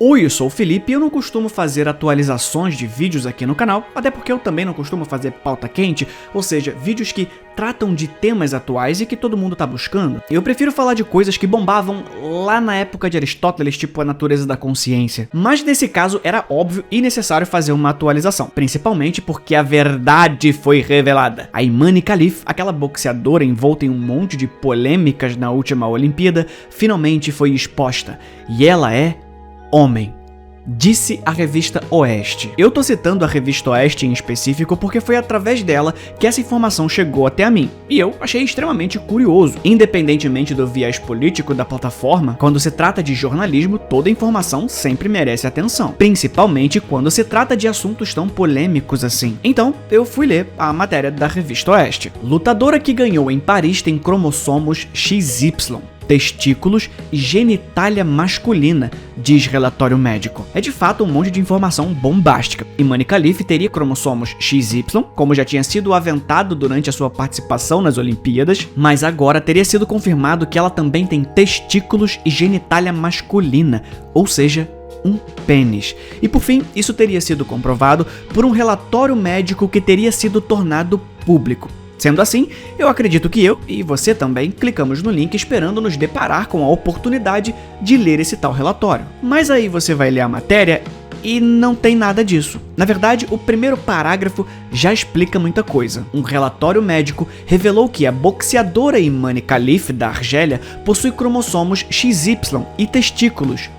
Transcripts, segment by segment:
Oi, eu sou o Felipe e eu não costumo fazer atualizações de vídeos aqui no canal, até porque eu também não costumo fazer pauta quente, ou seja, vídeos que tratam de temas atuais e que todo mundo tá buscando. Eu prefiro falar de coisas que bombavam lá na época de Aristóteles, tipo a natureza da consciência. Mas nesse caso era óbvio e necessário fazer uma atualização, principalmente porque a verdade foi revelada. A Imane Khalif, aquela boxeadora envolta em um monte de polêmicas na última Olimpíada, finalmente foi exposta, e ela é homem. Disse a revista Oeste. Eu tô citando a revista Oeste em específico porque foi através dela que essa informação chegou até a mim, e eu achei extremamente curioso. Independentemente do viés político da plataforma, quando se trata de jornalismo, toda informação sempre merece atenção, principalmente quando se trata de assuntos tão polêmicos assim. Então, eu fui ler a matéria da revista Oeste. Lutadora que ganhou em Paris tem cromossomos XY, testículos e genitália masculina, diz relatório médico. É de fato um monte de informação bombástica. Imane Khalif teria cromossomos XY, como já tinha sido aventado durante a sua participação nas Olimpíadas, mas agora teria sido confirmado que ela também tem testículos e genitália masculina, ou seja, um pênis. E por fim, isso teria sido comprovado por um relatório médico que teria sido tornado público. Sendo assim, eu acredito que eu e você também clicamos no link esperando nos deparar com a oportunidade de ler esse tal relatório. Mas aí você vai ler a matéria e não tem nada disso. Na verdade, o primeiro parágrafo já explica muita coisa. Um relatório médico revelou que a boxeadora Imane Khalif da Argélia possui cromossomos XY e testículos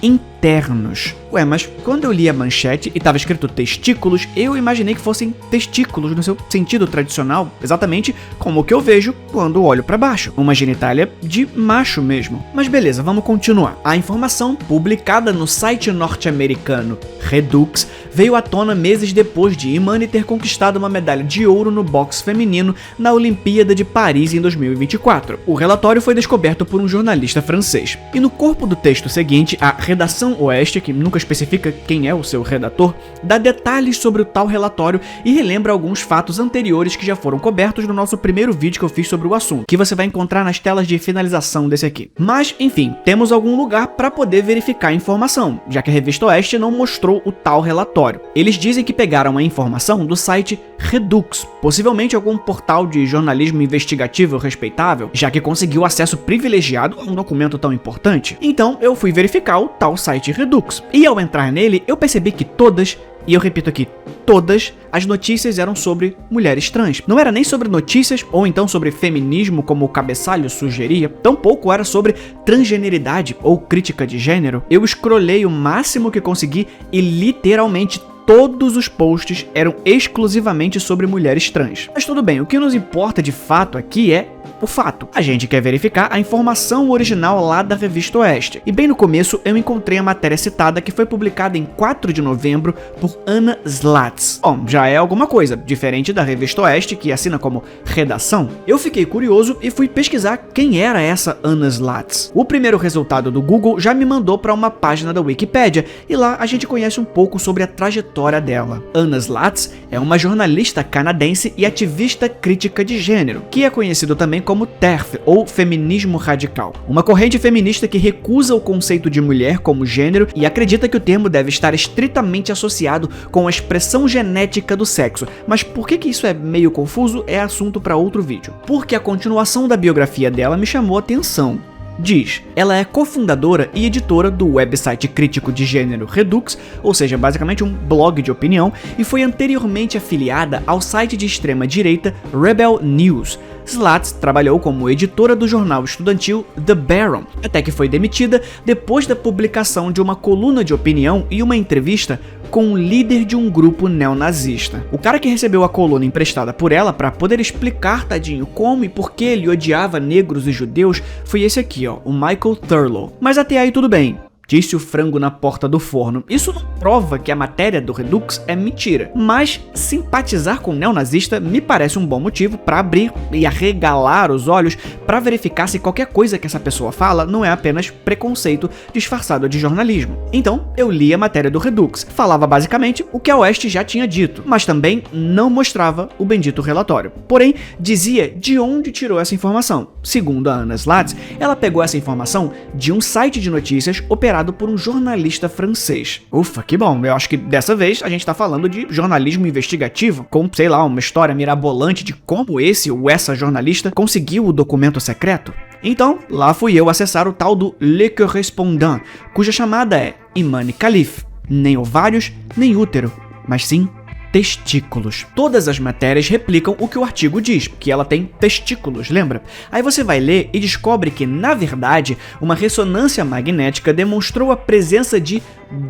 internos. Ué, mas quando eu li a manchete e tava escrito testículos, eu imaginei que fossem testículos no seu sentido tradicional, exatamente como o que eu vejo quando olho pra baixo, uma genitália de macho mesmo. Mas beleza, vamos continuar. A informação publicada no site norte-americano Redux veio à tona meses depois de Imane ter conquistado uma medalha de ouro no boxe feminino na Olimpíada de Paris em 2024. O relatório foi descoberto por um jornalista francês. E no corpo do texto seguinte, a redação Oeste, que nunca especifica quem é o seu redator, dá detalhes sobre o tal relatório e relembra alguns fatos anteriores que já foram cobertos no nosso primeiro vídeo que eu fiz sobre o assunto, que você vai encontrar nas telas de finalização desse aqui. Mas, enfim, temos algum lugar para poder verificar a informação, já que a revista Oeste não mostrou o tal relatório. Eles dizem que pegaram a informação do site Redux, possivelmente algum portal de jornalismo investigativo respeitável, já que conseguiu acesso privilegiado a um documento tão importante. Então, eu fui verificar o tal site Redux, e ao entrar nele, eu percebi que todas, e eu repito aqui, todas as notícias eram sobre mulheres trans. Não era nem sobre notícias ou então sobre feminismo, como o cabeçalho sugeria, tampouco era sobre transgeneridade ou crítica de gênero. Eu scrollei o máximo que consegui e literalmente todos os posts eram exclusivamente sobre mulheres trans. Mas tudo bem, o que nos importa de fato aqui é o fato. A gente quer verificar a informação original lá da revista Oeste. E bem no começo eu encontrei a matéria citada que foi publicada em 4 de novembro por Anna Slatz. Bom, já é alguma coisa, diferente da revista Oeste, que assina como redação. Eu fiquei curioso e fui pesquisar quem era essa Anna Slatz. O primeiro resultado do Google já me mandou para uma página da Wikipédia, e lá a gente conhece um pouco sobre a trajetória dela. Anna Slatz é uma jornalista canadense e ativista crítica de gênero, que é conhecido também como TERF, ou feminismo radical. Uma corrente feminista que recusa o conceito de mulher como gênero e acredita que o termo deve estar estritamente associado com a expressão genética do sexo. Mas por que isso é meio confuso é assunto para outro vídeo. Porque a continuação da biografia dela me chamou a atenção. Diz, ela é cofundadora e editora do website crítico de gênero Redux, ou seja, basicamente um blog de opinião, e foi anteriormente afiliada ao site de extrema-direita Rebel News. Slatz trabalhou como editora do jornal estudantil The Baron, até que foi demitida depois da publicação de uma coluna de opinião e uma entrevista com o líder de um grupo neonazista. O cara que recebeu a coluna emprestada por ela para poder explicar, tadinho, como e por que ele odiava negros e judeus foi esse aqui, ó, o Michael Thurlow. Mas até aí tudo bem. Disse o frango na porta do forno. Isso não prova que a matéria do Redux é mentira, mas simpatizar com o neonazista me parece um bom motivo para abrir e arregalar os olhos para verificar se qualquer coisa que essa pessoa fala não é apenas preconceito disfarçado de jornalismo. Então, eu li a matéria do Redux. Falava basicamente o que a Oeste já tinha dito, mas também não mostrava o bendito relatório. Porém, dizia de onde tirou essa informação. Segundo a Anna Slatz, ela pegou essa informação de um site de notícias operado por um jornalista francês. Ufa, que bom, eu acho que dessa vez a gente tá falando de jornalismo investigativo, com, sei lá, uma história mirabolante de como esse ou essa jornalista conseguiu o documento secreto. Então, lá fui eu acessar o tal do Le Correspondant, cuja chamada é Imane Khalif. Nem ovários, nem útero, mas sim testículos. Todas as matérias replicam o que o artigo diz, que ela tem testículos, lembra? Aí você vai ler e descobre que, na verdade, uma ressonância magnética demonstrou a presença de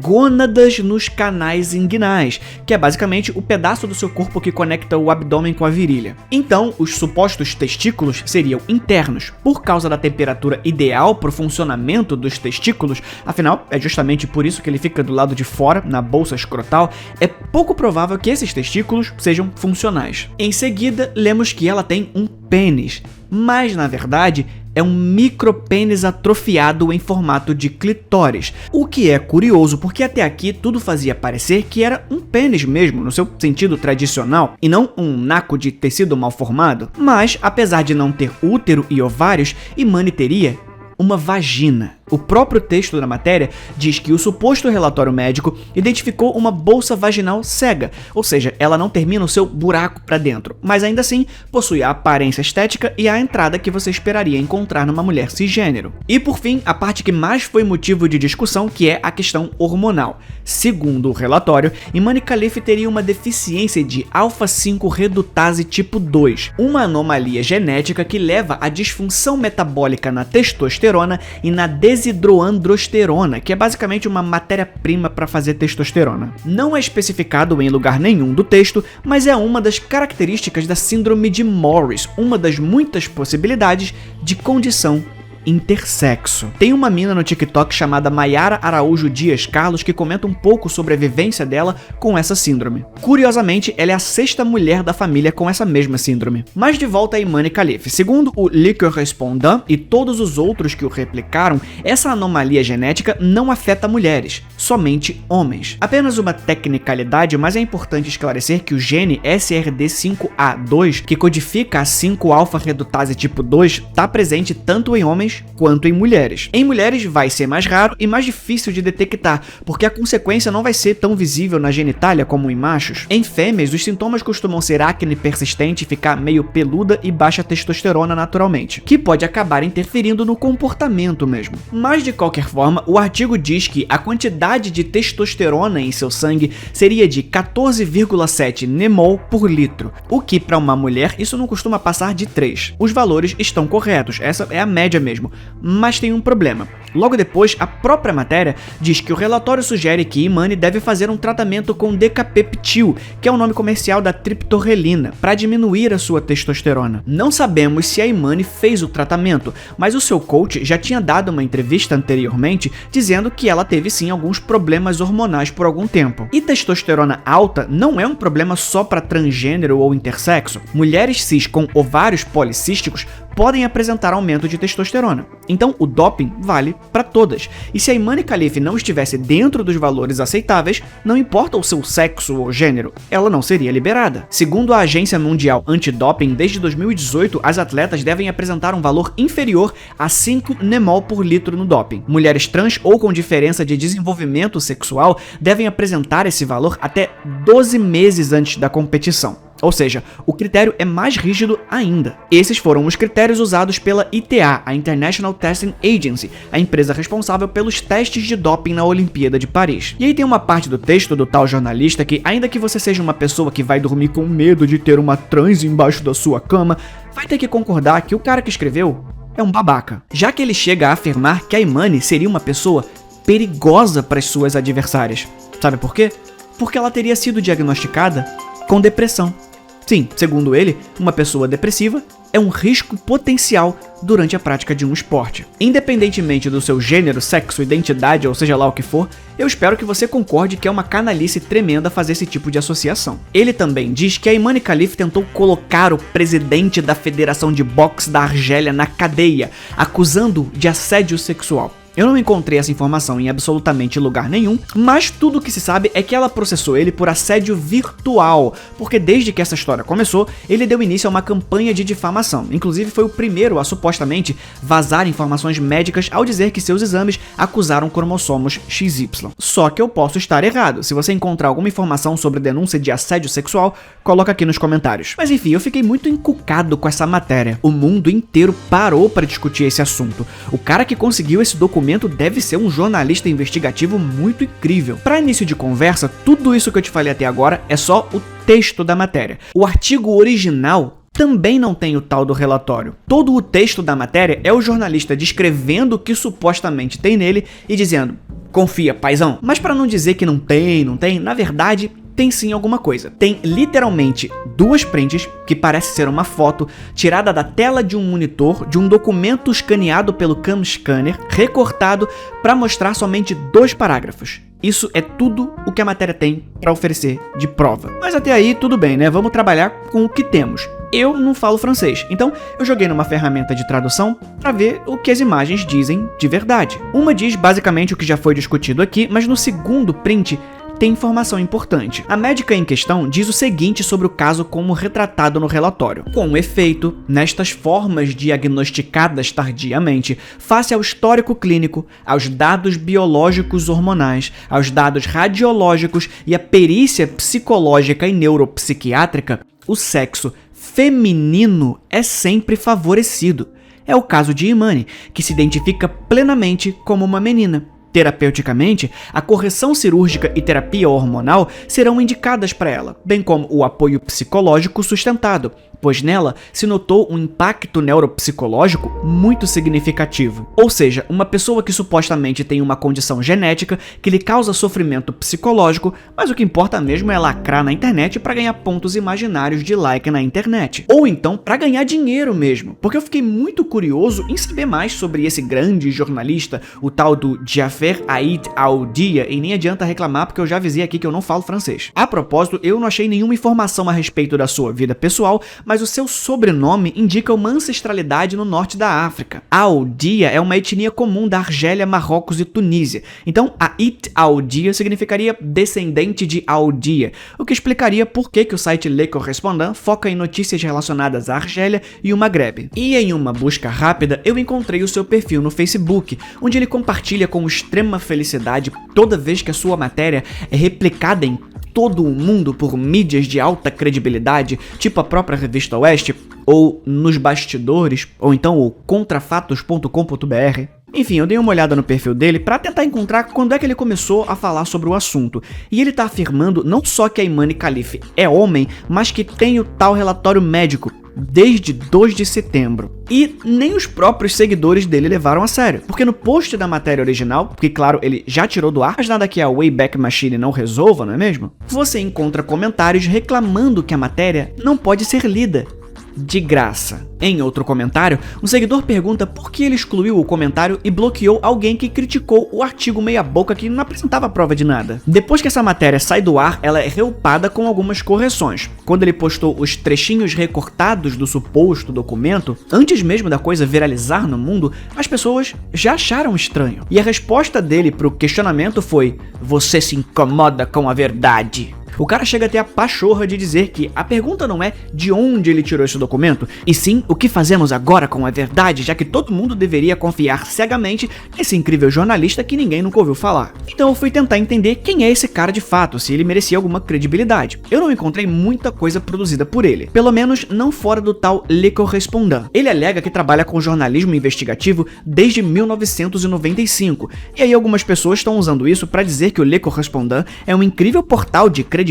gônadas nos canais inguinais, que é basicamente o pedaço do seu corpo que conecta o abdômen com a virilha. Então, os supostos testículos seriam internos, por causa da temperatura ideal para o funcionamento dos testículos, afinal, é justamente por isso que ele fica do lado de fora, na bolsa escrotal, é pouco provável que esses testículos sejam funcionais. Em seguida, lemos que ela tem um pênis, mas na verdade é um micropênis atrofiado em formato de clitóris, o que é curioso porque até aqui tudo fazia parecer que era um pênis mesmo, no seu sentido tradicional, e não um naco de tecido mal formado. Mas, apesar de não ter útero e ovários, Imane teria uma vagina. O próprio texto da matéria diz que o suposto relatório médico identificou uma bolsa vaginal cega, ou seja, ela não termina o seu buraco para dentro, mas ainda assim possui a aparência estética e a entrada que você esperaria encontrar numa mulher cisgênero. E por fim, a parte que mais foi motivo de discussão, que é a questão hormonal. Segundo o relatório, Imane Khalif teria uma deficiência de alfa-5 redutase tipo 2, uma anomalia genética que leva à disfunção metabólica na testosterona e na desidroandrosterona, que é basicamente uma matéria-prima para fazer testosterona. Não é especificado em lugar nenhum do texto, mas é uma das características da síndrome de Morris, uma das muitas possibilidades de condição intersexo. Tem uma mina no TikTok chamada Mayara Araújo Dias Carlos que comenta um pouco sobre a vivência dela com essa síndrome. Curiosamente, ela é a 6ª mulher da família com essa mesma síndrome. Mas de volta a Imane Khalif. Segundo o Le Correspondant e todos os outros que o replicaram, essa anomalia genética não afeta mulheres, somente homens. Apenas uma tecnicalidade, mas é importante esclarecer que o gene SRD5A2, que codifica a 5-alfa-redutase tipo 2, está presente tanto em homens quanto em mulheres. Em mulheres vai ser mais raro e mais difícil de detectar, porque a consequência não vai ser tão visível na genitália como em machos. Em fêmeas, os sintomas costumam ser acne persistente, ficar meio peluda e baixa testosterona naturalmente, que pode acabar interferindo no comportamento mesmo. Mas de qualquer forma, o artigo diz que a quantidade de testosterona em seu sangue seria de 14,7 nemol por litro, o que para uma mulher isso não costuma passar de 3. Os valores estão corretos, essa é a média mesmo. Mas tem um problema. Logo depois, a própria matéria diz que o relatório sugere que Imane deve fazer um tratamento com decapeptil, que é o nome comercial da triptorelina, para diminuir a sua testosterona. Não sabemos se a Imane fez o tratamento, mas o seu coach já tinha dado uma entrevista anteriormente dizendo que ela teve sim alguns problemas hormonais por algum tempo. E testosterona alta não é um problema só para transgênero ou intersexo. Mulheres cis com ovários policísticos podem apresentar aumento de testosterona. Então, o doping vale para todas. E se a Imane Khalif não estivesse dentro dos valores aceitáveis, não importa o seu sexo ou gênero, ela não seria liberada. Segundo a Agência Mundial Antidoping, desde 2018, as atletas devem apresentar um valor inferior a 5 nemol por litro no doping. Mulheres trans ou com diferença de desenvolvimento sexual devem apresentar esse valor até 12 meses antes da competição. Ou seja, o critério é mais rígido ainda. Esses foram os critérios usados pela ITA, a International Testing Agency, a empresa responsável pelos testes de doping na Olimpíada de Paris. E aí tem uma parte do texto do tal jornalista que, ainda que você seja uma pessoa que vai dormir com medo de ter uma trans embaixo da sua cama, vai ter que concordar que o cara que escreveu é um babaca, já que ele chega a afirmar que a Imane seria uma pessoa perigosa para as suas adversárias. Sabe por quê? Porque ela teria sido diagnosticada com depressão. Sim, segundo ele, uma pessoa depressiva é um risco potencial durante a prática de um esporte. Independentemente do seu gênero, sexo, identidade ou seja lá o que for, eu espero que você concorde que é uma canalice tremenda fazer esse tipo de associação. Ele também diz que a Imane Khalif tentou colocar o presidente da Federação de Boxe da Argélia na cadeia, acusando-o de assédio sexual. Eu não encontrei essa informação em absolutamente lugar nenhum, mas tudo o que se sabe é que ela processou ele por assédio virtual, porque desde que essa história começou, ele deu início a uma campanha de difamação. Inclusive foi o primeiro a supostamente vazar informações médicas ao dizer que seus exames acusaram cromossomos XY. Só que eu posso estar errado. Se você encontrar alguma informação sobre denúncia de assédio sexual, coloca aqui nos comentários. Mas enfim, eu fiquei muito encucado com essa matéria. O mundo inteiro parou para discutir esse assunto. O cara que conseguiu esse documento deve ser um jornalista investigativo muito incrível. Para início de conversa, tudo isso que eu te falei até agora é só o texto da matéria. O artigo original também não tem o tal do relatório. Todo o texto da matéria é o jornalista descrevendo o que supostamente tem nele e dizendo: confia, paizão. Mas para não dizer que não tem, na verdade tem sim alguma coisa. Tem literalmente duas prints, que parece ser uma foto tirada da tela de um monitor de um documento escaneado pelo Cam Scanner, recortado para mostrar somente 2 parágrafos. Isso é tudo o que a matéria tem para oferecer de prova. Mas até aí tudo bem, né? Vamos trabalhar com o que temos. Eu não falo francês, então eu joguei numa ferramenta de tradução para ver o que as imagens dizem de verdade. Uma diz basicamente o que já foi discutido aqui, mas no segundo print tem informação importante. A médica em questão diz o seguinte sobre o caso como retratado no relatório. Com efeito, nestas formas diagnosticadas tardiamente, face ao histórico clínico, aos dados biológicos hormonais, aos dados radiológicos e à perícia psicológica e neuropsiquiátrica, o sexo feminino é sempre favorecido. É o caso de Imani, que se identifica plenamente como uma menina. Terapeuticamente, a correção cirúrgica e terapia hormonal serão indicadas para ela, bem como o apoio psicológico sustentado, pois nela se notou um impacto neuropsicológico muito significativo. Ou seja, uma pessoa que supostamente tem uma condição genética que lhe causa sofrimento psicológico, mas o que importa mesmo é lacrar na internet para ganhar pontos imaginários de like na internet. Ou então para ganhar dinheiro mesmo, porque eu fiquei muito curioso em saber mais sobre esse grande jornalista, o tal do Jaafer Ait Al-Dia, e nem adianta reclamar porque eu já avisei aqui que eu não falo francês. A propósito, eu não achei nenhuma informação a respeito da sua vida pessoal, mas o seu sobrenome indica uma ancestralidade no norte da África. Al-Dia é uma etnia comum da Argélia, Marrocos e Tunísia. Então, Ait Al-Dia significaria descendente de Al-Dia, o que explicaria por que o site Le Correspondant foca em notícias relacionadas à Argélia e o Magrebe. E em uma busca rápida, eu encontrei o seu perfil no Facebook, onde ele compartilha com extrema felicidade toda vez que a sua matéria é replicada em todo o mundo por mídias de alta credibilidade, tipo a própria Revista Oeste, ou nos bastidores, ou então o contrafatos.com.br. Enfim, eu dei uma olhada no perfil dele para tentar encontrar quando é que ele começou a falar sobre o assunto. E ele tá afirmando não só que a Imani Khalif é homem, mas que tem o tal relatório médico desde 2 de setembro. E nem os próprios seguidores dele levaram a sério, porque no post da matéria original, que claro, ele já tirou do ar, mas nada que a Wayback Machine não resolva, não é mesmo? Você encontra comentários reclamando que a matéria não pode ser lida de graça. Em outro comentário, um seguidor pergunta por que ele excluiu o comentário e bloqueou alguém que criticou o artigo meia boca que não apresentava prova de nada. Depois que essa matéria sai do ar, ela é reupada com algumas correções. Quando ele postou os trechinhos recortados do suposto documento, antes mesmo da coisa viralizar no mundo, as pessoas já acharam estranho. E a resposta dele pro questionamento foi: "Você se incomoda com a verdade?" O cara chega até a pachorra de dizer que a pergunta não é de onde ele tirou esse documento, e sim o que fazemos agora com a verdade, já que todo mundo deveria confiar cegamente nesse incrível jornalista que ninguém nunca ouviu falar. Então eu fui tentar entender quem é esse cara de fato, se ele merecia alguma credibilidade. Eu não encontrei muita coisa produzida por ele, pelo menos não fora do tal Le Correspondant. Ele alega que trabalha com jornalismo investigativo desde 1995, e aí algumas pessoas estão usando isso para dizer que o Le Correspondant é um incrível portal de credibilidade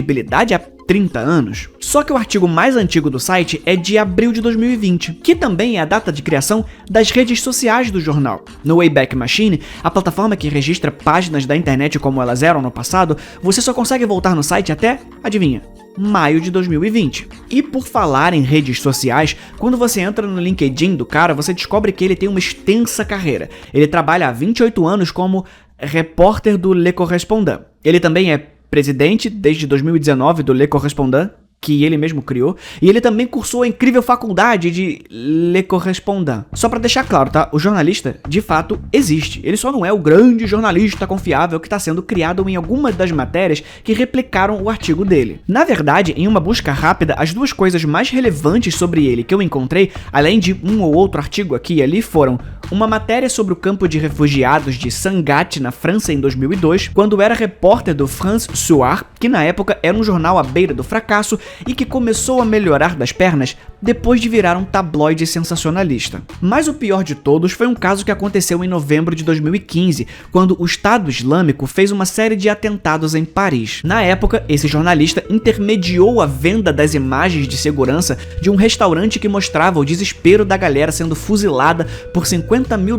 há 30 anos. Só que o artigo mais antigo do site é de abril de 2020, que também é a data de criação das redes sociais do jornal. No Wayback Machine, a plataforma que registra páginas da internet como elas eram no passado, você só consegue voltar no site até, adivinha, maio de 2020. E por falar em redes sociais, quando você entra no LinkedIn do cara, você descobre que ele tem uma extensa carreira. Ele trabalha há 28 anos como repórter do Le Correspondant. Ele também é presidente desde 2019 do Le Correspondant, que ele mesmo criou, e ele também cursou a incrível faculdade de Le Correspondant. Só pra deixar claro, tá? O jornalista, de fato, existe. Ele só não é o grande jornalista confiável que está sendo criado em algumas das matérias que replicaram o artigo dele. Na verdade, em uma busca rápida, as duas coisas mais relevantes sobre ele que eu encontrei, além de um ou outro artigo aqui e ali, foram uma matéria sobre o campo de refugiados de Sangatte, na França, em 2002, quando era repórter do France Soir, que na época era um jornal à beira do fracasso e que começou a melhorar das pernas depois de virar um tabloide sensacionalista. Mas o pior de todos foi um caso que aconteceu em novembro de 2015, quando o Estado Islâmico fez uma série de atentados em Paris. Na época, esse jornalista intermediou a venda das imagens de segurança de um restaurante que mostrava o desespero da galera sendo fuzilada por $50 mil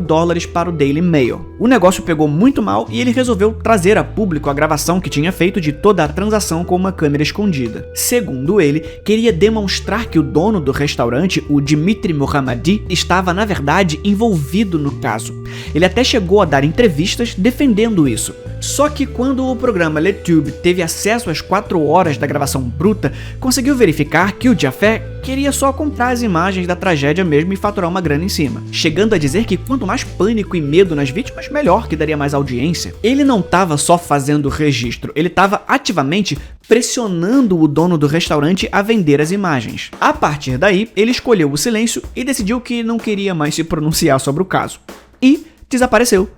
para o Daily Mail. O negócio pegou muito mal e ele resolveu trazer a público a gravação que tinha feito de toda a transação com uma câmera escondida. Segundo ele, queria demonstrar que o dono do restaurante, o Dimitri Mohammadi, estava na verdade envolvido no caso. Ele até chegou a dar entrevistas defendendo isso. Só que quando o programa LeTube teve acesso às 4 horas da gravação bruta, conseguiu verificar que o Jaffe queria só comprar as imagens da tragédia mesmo e faturar uma grana em cima, chegando a dizer que quanto mais pânico e medo nas vítimas, melhor, que daria mais audiência. Ele não estava só fazendo registro, ele estava ativamente pressionando o dono do restaurante a vender as imagens. A partir daí, ele escolheu o silêncio e decidiu que não queria mais se pronunciar sobre o caso. E desapareceu.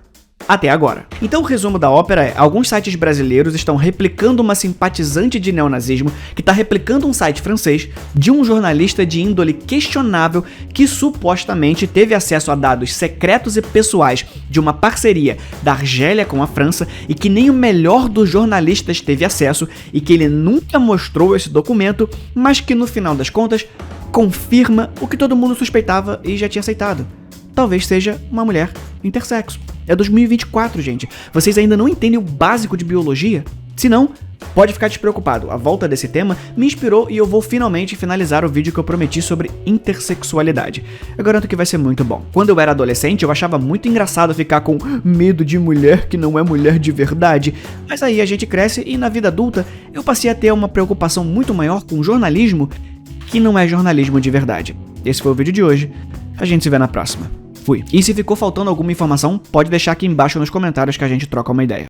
Até agora. Então o resumo da ópera é: alguns sites brasileiros estão replicando uma simpatizante de neonazismo que está replicando um site francês de um jornalista de índole questionável que supostamente teve acesso a dados secretos e pessoais de uma parceria da Argélia com a França e que nem o melhor dos jornalistas teve acesso e que ele nunca mostrou esse documento, mas que no final das contas confirma o que todo mundo suspeitava e já tinha aceitado. Talvez seja uma mulher intersexo. É 2024, gente. Vocês ainda não entendem o básico de biologia? Se não, pode ficar despreocupado. A volta desse tema me inspirou e eu vou finalmente finalizar o vídeo que eu prometi sobre intersexualidade. Eu garanto que vai ser muito bom. Quando eu era adolescente, eu achava muito engraçado ficar com medo de mulher que não é mulher de verdade. Mas aí a gente cresce e na vida adulta eu passei a ter uma preocupação muito maior com jornalismo que não é jornalismo de verdade. Esse foi o vídeo de hoje. A gente se vê na próxima. Fui. E se ficou faltando alguma informação, pode deixar aqui embaixo nos comentários que a gente troca uma ideia.